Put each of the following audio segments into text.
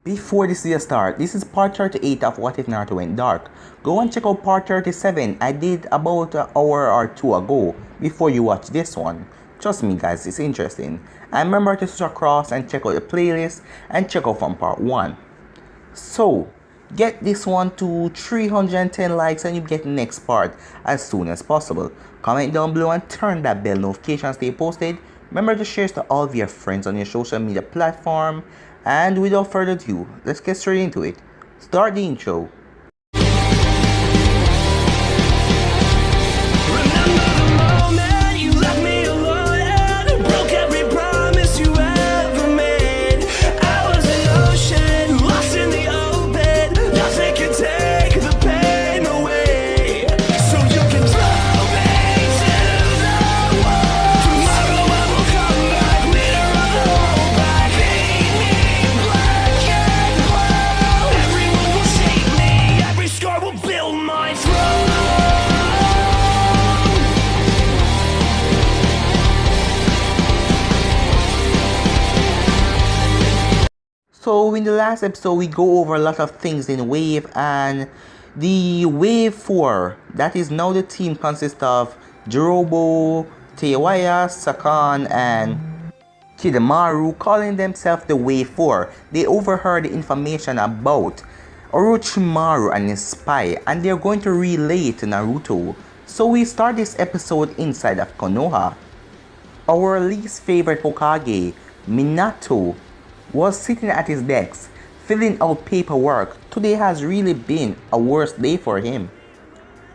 Before this video start, this is part 38 of What If Naruto Went Dark. Go and check out part 37 I did about an hour or two ago before you watch this one. Trust me guys, it's interesting. And remember to switch across and check out the playlist and check out from part 1. So, get this one to 310 likes and you get the next part as soon as possible. Comment down below and turn that bell notification to stay posted. Remember to share to all of your friends on your social media platform. And without further ado, let's get straight into it. Start the intro. So in the last episode we go over a lot of things in Wave, and the Wave 4, that is now the team, consists of Jirobo, Teiwaya, Sakan and Kidamaru, calling themselves the Wave 4. They overheard the information about Orochimaru and his spy, and they're going to relay it to Naruto. So we start this episode inside of Konoha. Our least favorite Hokage, Minato, was sitting at his desk, filling out paperwork. Today has really been a worse day for him.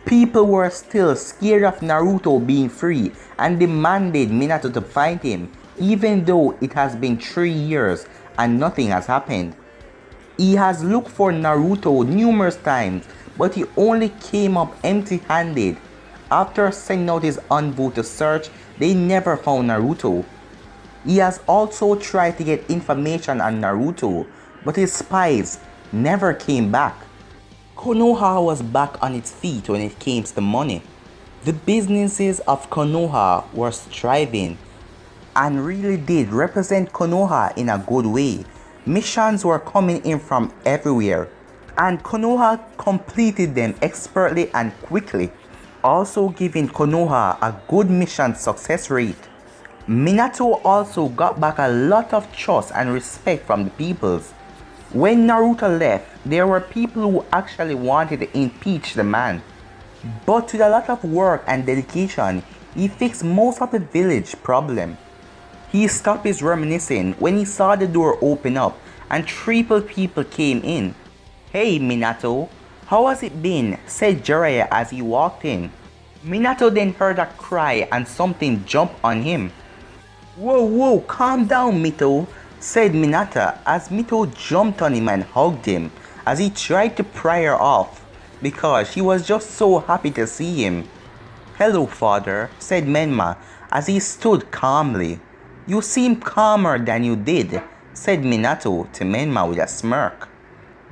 People were still scared of Naruto being free and demanded Minato to find him, even though it has been 3 years and nothing has happened. He has looked for Naruto numerous times, but he only came up empty-handed. After sending out his envoy to search, they never found Naruto. He has also tried to get information on Naruto, but his spies never came back. Konoha was back on its feet when it came to money. The businesses of Konoha were thriving and really did represent Konoha in a good way. Missions were coming in from everywhere, and Konoha completed them expertly and quickly, also giving Konoha a good mission success rate. Minato also got back a lot of trust and respect from the peoples. When Naruto left, there were people who actually wanted to impeach the man. But with a lot of work and dedication, he fixed most of the village problem. He stopped his reminiscing when he saw the door open up and 3 people came in. "Hey Minato, how has it been?" said Jiraiya as he walked in. Minato then heard a cry and something jumped on him. Whoa, calm down Mito, said Minato as Mito jumped on him and hugged him as he tried to pry her off because she was just so happy to see him. "Hello father," said Menma as he stood calmly. "You seem calmer than you did," said Minato to Menma with a smirk.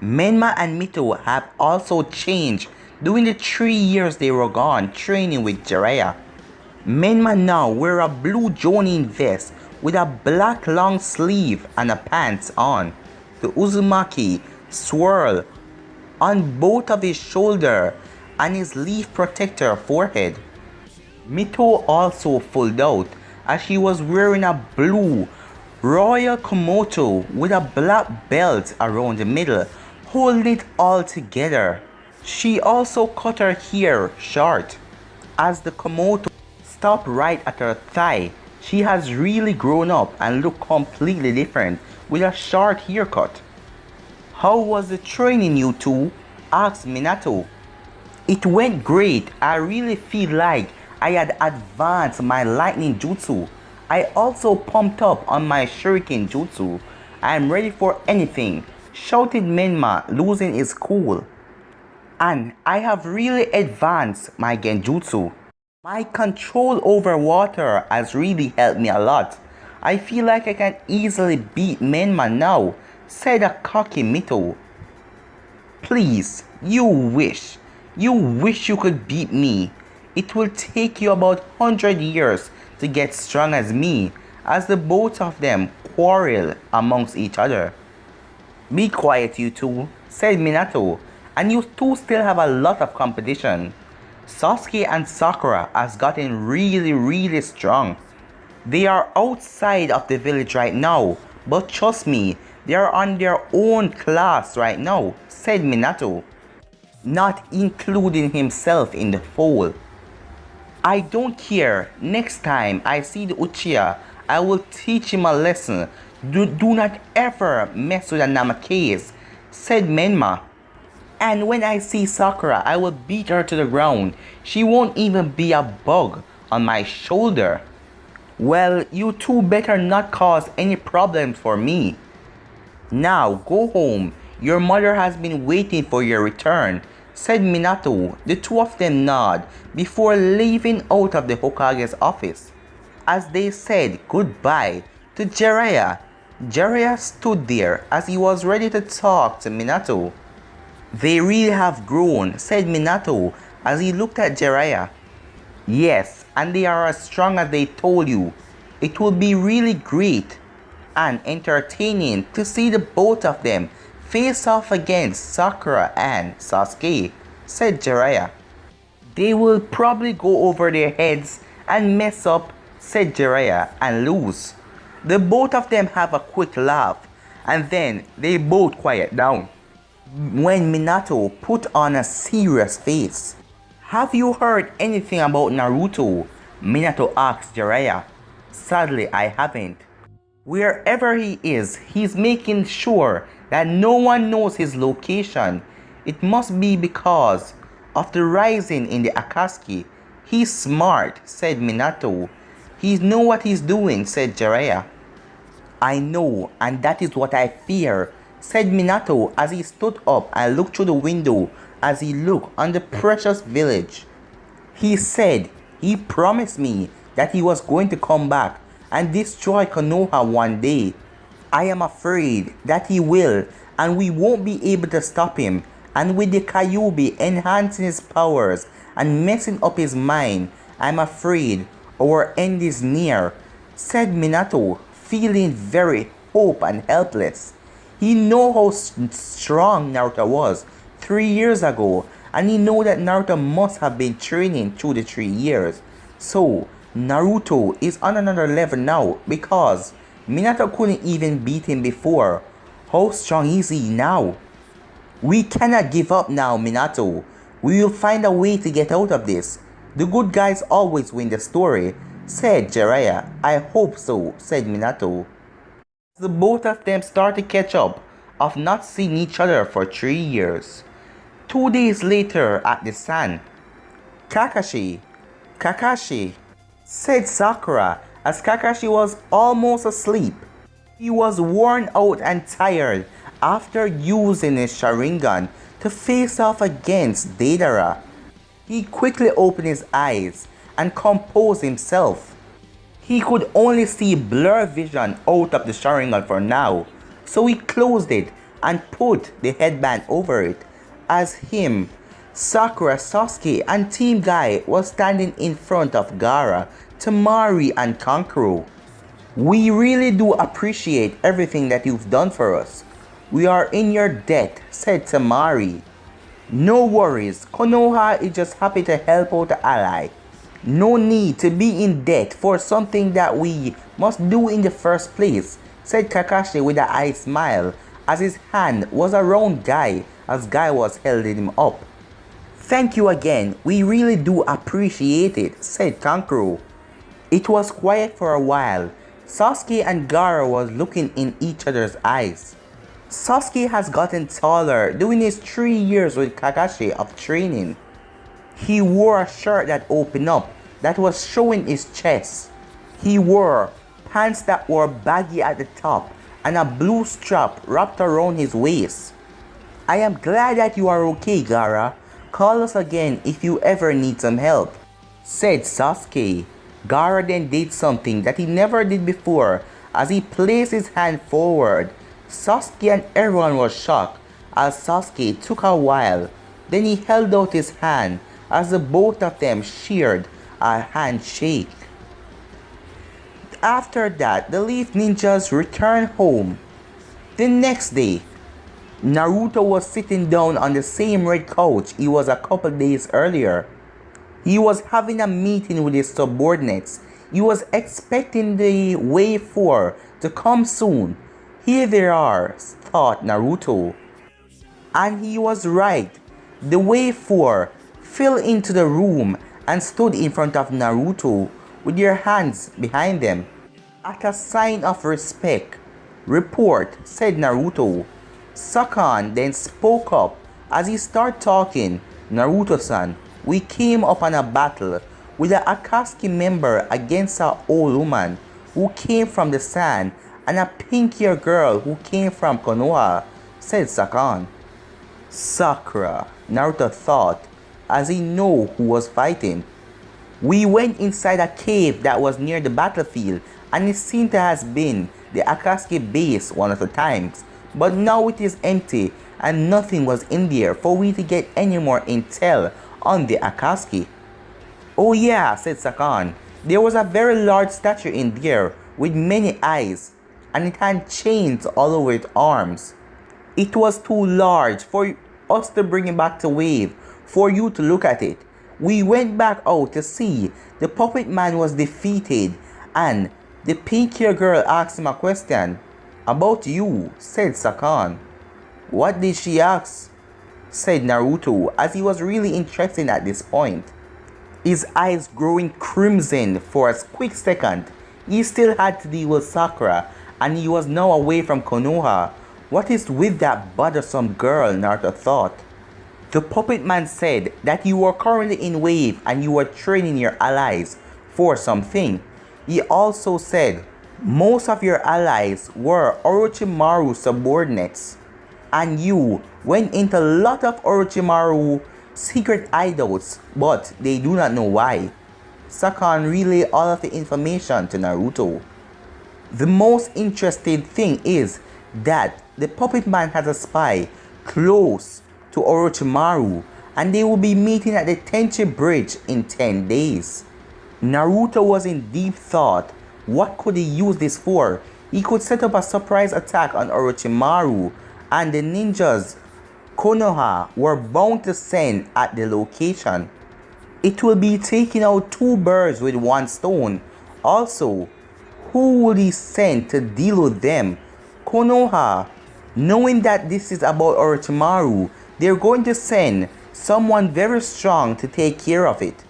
Menma and Mito have also changed during the 3 years they were gone training with Jiraiya. Menma now wear a blue Jonin vest with a black long sleeve and a pants on. The Uzumaki swirl on both of his shoulder and his leaf protector forehead. Mito also pulled out as she was wearing a blue royal komoto with a black belt around the middle, holding it all together. She also cut her hair short as the komoto stopped right at her thigh. She has really grown up and looked completely different with a short haircut. "How was the training you two?" asked Minato. "It went great. I really feel like I had advanced my lightning jutsu. I also pumped up on my shuriken jutsu. I am ready for anything," shouted Menma, losing his cool. "And I have really advanced my genjutsu. My control over water has really helped me a lot. I feel like I can easily beat Menma now," said a cocky Mito. "Please, you wish you could beat me. It will take you about 100 years to get strong as me," as the both of them quarrel amongst each other. Be quiet, you two, said Minato, and you two still have a lot of competition. Sasuke and Sakura has gotten really strong. They are outside of the village right now, but trust me, they are on their own class right now, said Minato, not including himself in the fold. I don't care. Next time I see the Uchiha, I will teach him a lesson. Do not ever mess with a Namakase, said Menma. And when I see Sakura, I will beat her to the ground. She won't even be a bug on my shoulder. Well, you two better not cause any problems for me. Now go home. Your mother has been waiting for your return, said Minato. The two of them nod before leaving out of the Hokage's office. As they said goodbye to Jiraiya, Jiraiya stood there as he was ready to talk to Minato. They really have grown, said Minato as he looked at Jiraiya. Yes, and they are as strong as they told you. It will be really great and entertaining to see the both of them face off against Sakura and Sasuke, said Jiraiya. They will probably go over their heads and mess up, said Jiraiya, and lose. The both of them have a quick laugh, and then they both quiet down. When Minato put on a serious face. Have you heard anything about Naruto? Minato asked Jiraiya. Sadly, I haven't. Wherever he is, he's making sure that no one knows his location. It must be because of the rising in the Akatsuki. He's smart, said Minato. He knows what he's doing, said Jiraiya. I know, and that is what I fear, said Minato as he stood up and looked through the window as he looked on the precious village. He said he promised me that he was going to come back and destroy Konoha one day. I am afraid that he will, and we won't be able to stop him. And with the Kyuubi enhancing his powers and messing up his mind, I'm afraid our end is near, said Minato, feeling very hope and helpless. He knew how strong Naruto was 3 years ago, and he knew that Naruto must have been training through the 3 years. So Naruto is on another level now because Minato couldn't even beat him before. How strong is he now? We cannot give up now, Minato. We will find a way to get out of this. The good guys always win the story, said Jiraiya. I hope so, said Minato. The both of them start to catch up of not seeing each other for 3 years. 2 days later at the San. Kakashi, said Sakura as Kakashi was almost asleep. He was worn out and tired after using his Sharingan to face off against Deidara. He quickly opened his eyes and composed himself. He could only see blur vision out of the Sharingan for now, so he closed it and put the headband over it as him, Sakura, Sasuke and Team Guy was standing in front of Gaara, Temari and Kankuro. We really do appreciate everything that you've done for us. We are in your debt, said Temari. No worries, Konoha is just happy to help out the ally. No need to be in debt for something that we must do in the first place, said Kakashi with a eye smile as his hand was around Guy as Guy was holding him up. Thank you again, we really do appreciate it, said Kankuro. It was quiet for a while. Sasuke and Gaara was looking in each other's eyes. Sasuke has gotten taller during his 3 years with Kakashi of training. He wore a shirt that opened up that was showing his chest. He wore pants that were baggy at the top and a blue strap wrapped around his waist. I am glad that you are okay, Gaara. Call us again if you ever need some help, said Sasuke. Gaara then did something that he never did before as he placed his hand forward. Sasuke and everyone was shocked as Sasuke took a while. Then he held out his hand as the both of them shared a handshake. After that, the Leaf Ninjas returned home. The next day, Naruto was sitting down on the same red couch he was a couple days earlier. He was having a meeting with his subordinates. He was expecting the Wave 4 to come soon. Here they are, thought Naruto. And he was right. The Wave 4 fell into the room and stood in front of Naruto with their hands behind them. At a sign of respect, report, said Naruto. Sakan then spoke up as he started talking. Naruto-san, we came upon a battle with an Akatsuki member against an old woman who came from the sand and a pink-haired girl who came from Konoha, said Sakan. Sakura, Naruto thought, as he knew who was fighting. We went inside a cave that was near the battlefield and it seemed to have been the Akatsuki base one of the times, but now it is empty and nothing was in there for we to get any more intel on the Akatsuki. Oh yeah, said Sakan, there was a very large statue in there with many eyes and it had chains all over its arms. It was too large for us to bring it back to Wave for you to look at it. We went back out to see the puppet man was defeated and the pink-haired girl asked him a question. About you, said Sakan. What did she ask? Said Naruto as he was really interested at this point. His eyes growing crimson for a quick second. He still had to deal with Sakura and he was now away from Konoha. What is with that bothersome girl, Naruto thought. The puppet man said that you were currently in Wave and you were training your allies for something. He also said most of your allies were Orochimaru subordinates and you went into a lot of Orochimaru secret hideouts, but they do not know why. Sakan relayed all of the information to Naruto. The most interesting thing is that the puppet man has a spy close to Orochimaru and they will be meeting at the Tenchi Bridge in 10 days. Naruto was in deep thought. What could he use this for? He could set up a surprise attack on Orochimaru and the ninjas Konoha were bound to send at the location. It will be taking out two birds with one stone. Also, who will he send to deal with them? Konoha, knowing that this is about Orochimaru, they're going to send someone very strong to take care of it.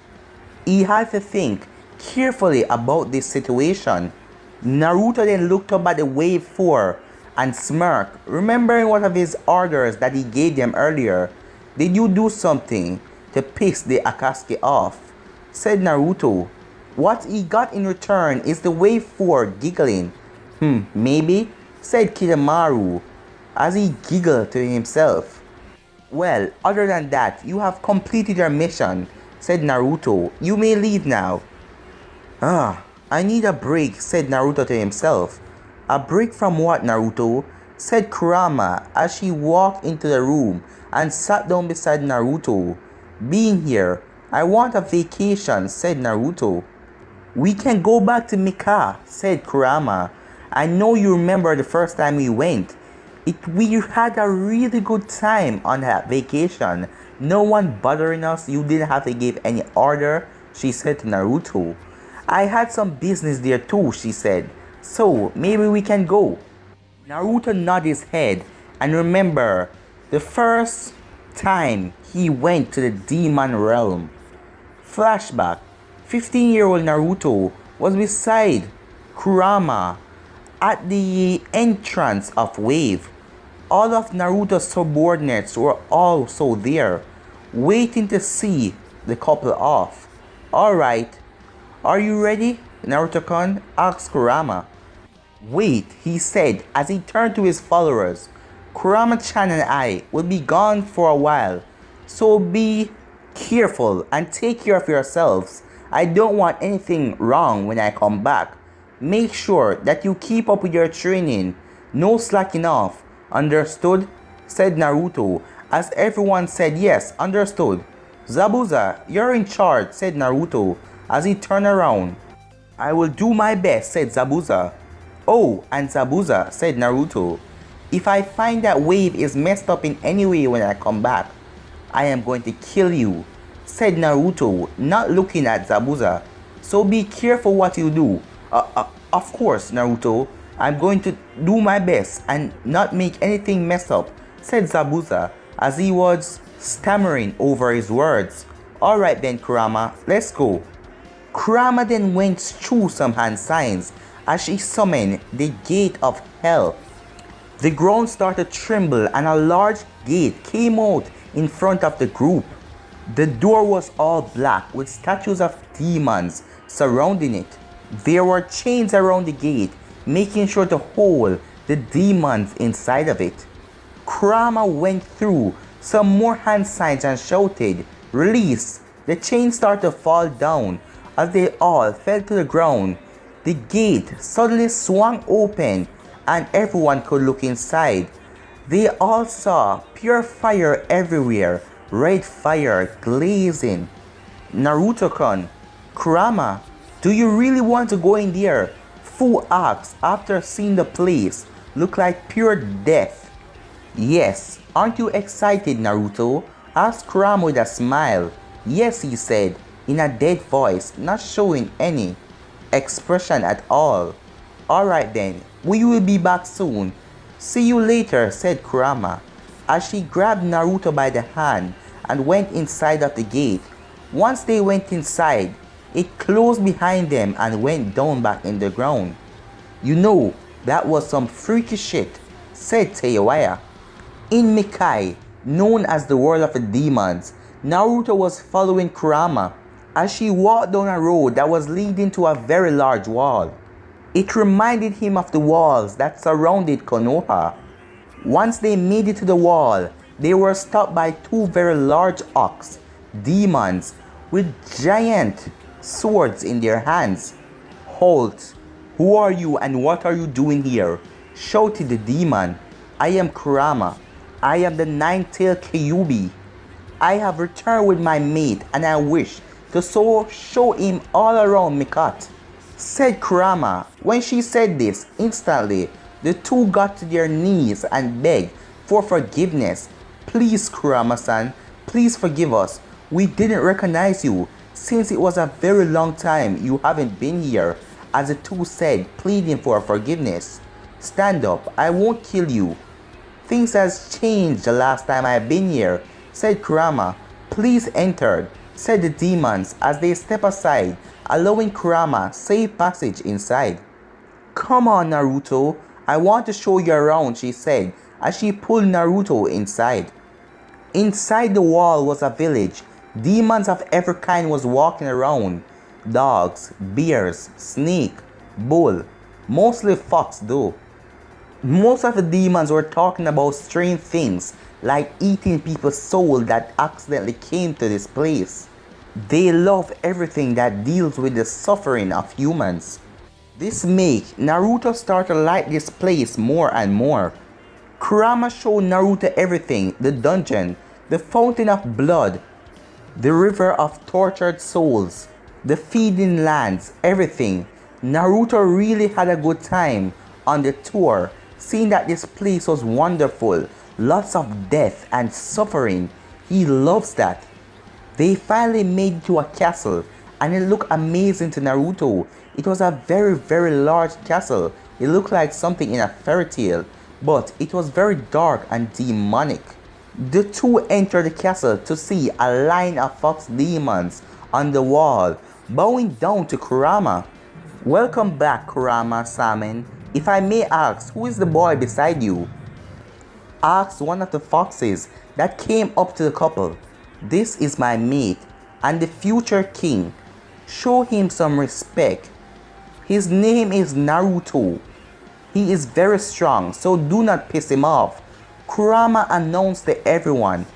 He had to think carefully about this situation. Naruto then looked up at the Wave 4 and smirked, remembering one of his orders that he gave them earlier. Did you do something to piss the Akatsuki off? Said Naruto. What he got in return is the Wave 4 giggling. Maybe, said Kidomaru as he giggled to himself. Well, other than that, you have completed your mission, said Naruto. You may leave now. I need a break, said Naruto to himself. A break from what, Naruto? Said Kurama as she walked into the room and sat down beside Naruto. Being here, I want a vacation, said Naruto. We can go back to Mika, said Kurama. I know you remember the first time we went. We had a really good time on that vacation. No one bothering us, you didn't have to give any order, she said to Naruto. I had some business there too, she said. So, maybe we can go. Naruto nodded his head and remembered the first time he went to the demon realm. Flashback. 15-year-old Naruto was beside Kurama at the entrance of Wave. All of Naruto's subordinates were also there, waiting to see the couple off. Alright, are you ready? Naruto-kun asked Kurama. Wait, he said as he turned to his followers. Kurama-chan and I will be gone for a while, so be careful and take care of yourselves. I don't want anything wrong when I come back. Make sure that you keep up with your training. No slacking off. Understood? Said Naruto as everyone said yes, understood. Zabuza, you're in charge, said Naruto as he turned around. I will do my best, said Zabuza. Oh, and Zabuza, said Naruto. If I find that wave is messed up in any way when I come back, I am going to kill you, said Naruto, not looking at Zabuza. So be careful what you do. Of course, Naruto. I'm going to do my best and not make anything mess up, said Zabuza as he was stammering over his words. Alright then, Kurama, let's go. Kurama then went through some hand signs as she summoned the gate of hell. The ground started to tremble and a large gate came out in front of the group. The door was all black with statues of demons surrounding it. There were chains around the gate, making sure to hold the demons inside of it. Kurama went through some more hand signs and shouted, "Release!" The chains started to fall down as they all fell to the ground. The gate suddenly swung open and everyone could look inside. They all saw pure fire everywhere, red fire glazing. Naruto-kun, Kurama, do you really want to go in there? Fu asked after seeing the place look like pure death. Yes, aren't you excited, Naruto? Asked Kurama with a smile. Yes, he said, in a dead voice, not showing any expression at all. Alright then, we will be back soon. See you later, said Kurama, as she grabbed Naruto by the hand and went inside of the gate. Once they went inside, it closed behind them and went down back in the ground. You know, that was some freaky shit, said Teiwaya. In Mikai, known as the world of the demons, Naruto was following Kurama as she walked down a road that was leading to a very large wall. It reminded him of the walls that surrounded Konoha. Once they made it to the wall, they were stopped by two very large ox, demons, with giant swords in their hands. Halt! Who are you and what are you doing here? Shouted the demon. I am Kurama. I am the nine-tailed Kyuubi. I have returned with my mate and I wish to show him all around Mikot, said Kurama. When she said this, instantly the two got to their knees and begged for forgiveness. Please, Kurama-san, please forgive us. We didn't recognize you since it was a very long time you haven't been here, as the two said, pleading for forgiveness. Stand up, I won't kill you. Things has changed the last time I've been here, said Kurama. Please enter, said the demons as they step aside, allowing Kurama safe passage inside. Come on, Naruto, I want to show you around, she said as she pulled Naruto inside. Inside the wall was a village. Demons of every kind was walking around. Dogs, bears, snake, bull, mostly fox though. Most of the demons were talking about strange things like eating people's soul that accidentally came to this place. They love everything that deals with the suffering of humans. This made Naruto start to like this place more and more. Kurama showed Naruto everything, the dungeon, the fountain of blood, the river of tortured souls, the feeding lands, everything. Naruto really had a good time on the tour, seeing that this place was wonderful, lots of death and suffering. He loves that. They finally made it to a castle and it looked amazing to Naruto. It was a very, very large castle. It looked like something in a fairy tale, but it was very dark and demonic. The two entered the castle to see a line of fox demons on the wall, bowing down to Kurama. Welcome back, Kurama-sama. If I may ask, who is the boy beside you? Asked one of the foxes that came up to the couple. This is my mate and the future king. Show him some respect. His name is Naruto. He is very strong, so do not piss him off, Kurama announced to everyone.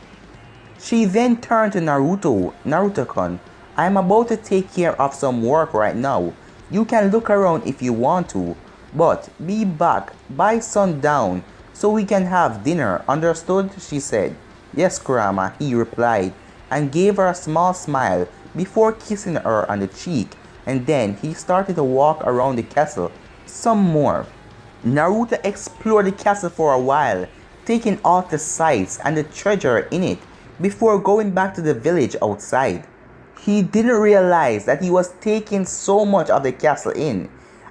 She then turned to Naruto. Naruto-kun, I am about to take care of some work right now. You can look around if you want to, but be back by sundown so we can have dinner, understood? She said. Yes, Kurama, he replied, and gave her a small smile before kissing her on the cheek, and then he started to walk around the castle some more. Naruto explored the castle for a while, taking all the sights and the treasure in it before going back to the village outside. He didn't realize that he was taking so much of the castle in,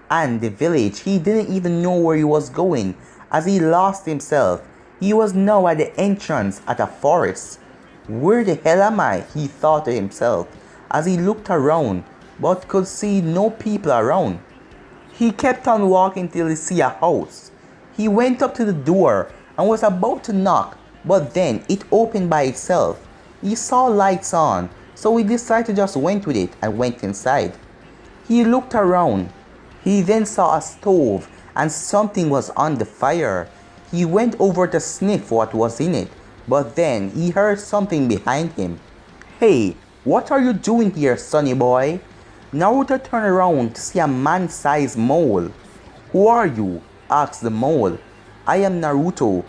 and the village. He didn't even know where he was going as he lost himself. He was now at the entrance at a forest. Where the hell am I? He thought to himself as he looked around but could see no people around. He kept on walking till he see a house. He went up to the door and was about to knock, but then it opened by itself. He saw lights on, so he decided to just went with it and went inside. He looked around. He then saw a stove and something was on the fire. He went over to sniff what was in it, but then he heard something behind him. "Hey, what are you doing here, sonny boy?" Naruto turned around to see a man-sized mole. "Who are you?" asked the mole. "I am Naruto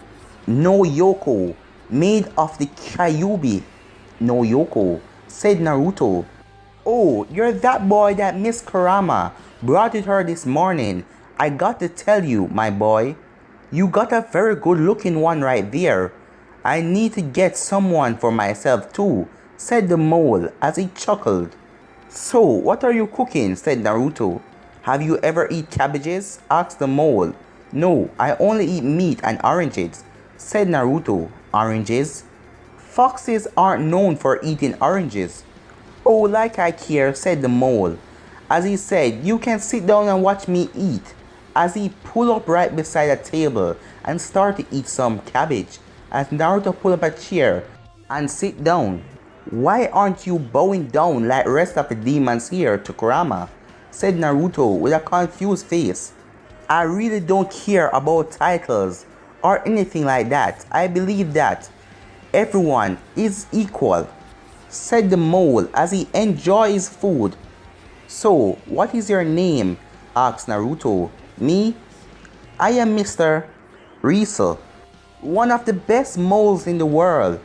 no Yoko, made of the Kyuubi no Yoko," said Naruto. "Oh, you're that boy that Miss Kurama brought with her this morning. I got to tell you, my boy, you got a very good looking one right there. I need to get someone for myself too," said the mole as he chuckled. "So, what are you cooking?" said Naruto. "Have you ever eat cabbages?" asked the mole. "No, I only eat meat and oranges," said Naruto. "Oranges? Foxes aren't known for eating oranges." "Oh, like I care," said the mole. As he said, "You can sit down and watch me eat," as he pulled up right beside a table and started to eat some cabbage. As Naruto pulled up a chair and sit down. "Why aren't you bowing down like the rest of the demons here to Kurama?" said Naruto with a confused face. "I really don't care about titles or anything like that. I believe that everyone is equal," said the mole as he enjoyed his food. "So, what is your name?" asked Naruto. "Me? I am Mr. Riesel, one of the best moles in the world,"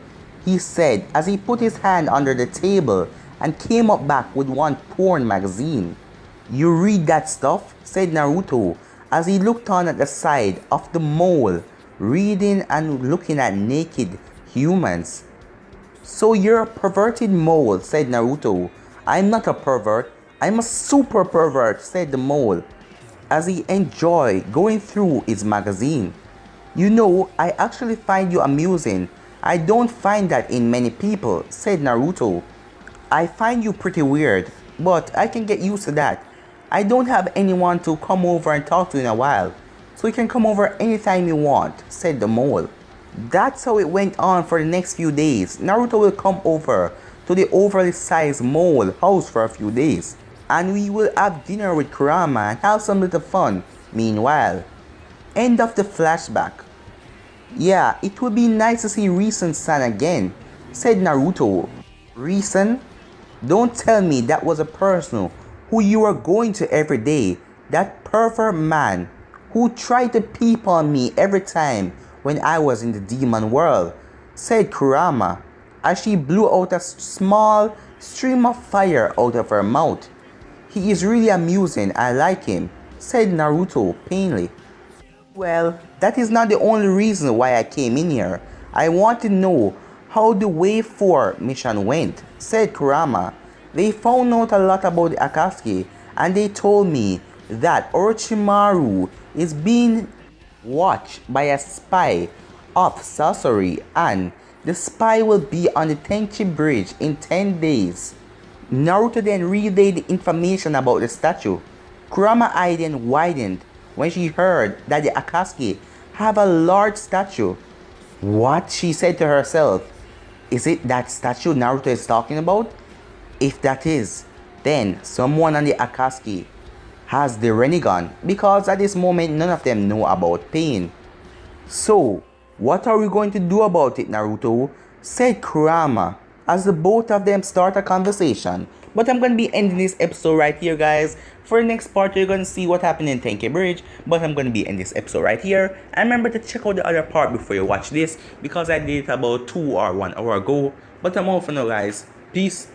he said as he put his hand under the table and came up back with one porn magazine. "You read that stuff?" said Naruto as he looked on at the side of the mole, reading and looking at naked humans. "So you're a perverted mole," said Naruto. "I'm not a pervert. I'm a super pervert," said the mole as he enjoyed going through his magazine. "You know, I actually find you amusing. I don't find that in many people," said Naruto. "I find you pretty weird, but I can get used to that. I don't have anyone to come over and talk to in a while, so you can come over anytime you want," said the mole. That's how it went on for the next few days. Naruto will come over to the overly sized mole house for a few days, and we will have dinner with Kurama and have some little fun meanwhile. End of the flashback. "Yeah, it would be nice to see Risen-san again," said Naruto. "Risen? Don't tell me that was a person who you were going to every day, that pervert man who tried to peep on me every time when I was in the demon world," said Kurama as she blew out a small stream of fire out of her mouth. "He is really amusing. I like him," said Naruto painfully. "Well, that is not the only reason why I came in here. I want to know how the Wave 4 mission went," said Kurama. "They found out a lot about the Akatsuki, and they told me that Orochimaru is being watched by a spy of sorcery, and the spy will be on the Tenchi Bridge in 10 days. Naruto then relayed the information about the statue. Kurama's eye then widened when she heard that the Akatsuki have a large statue. "What?" she said to herself. "Is it that statue Naruto is talking about? If that is, then someone on the Akatsuki has the Rinnegan, because at this moment none of them know about pain." "So, what are we going to do about it, Naruto?" said Kurama as the both of them start a conversation. But I'm going to be ending this episode right here, guys. For the next part, you're going to see what happened in Tenchi Bridge, but I'm going to be ending this episode right here. And remember to check out the other part before you watch this, because I did it about 2 or 1 hour ago. But I'm out for now, guys. Peace.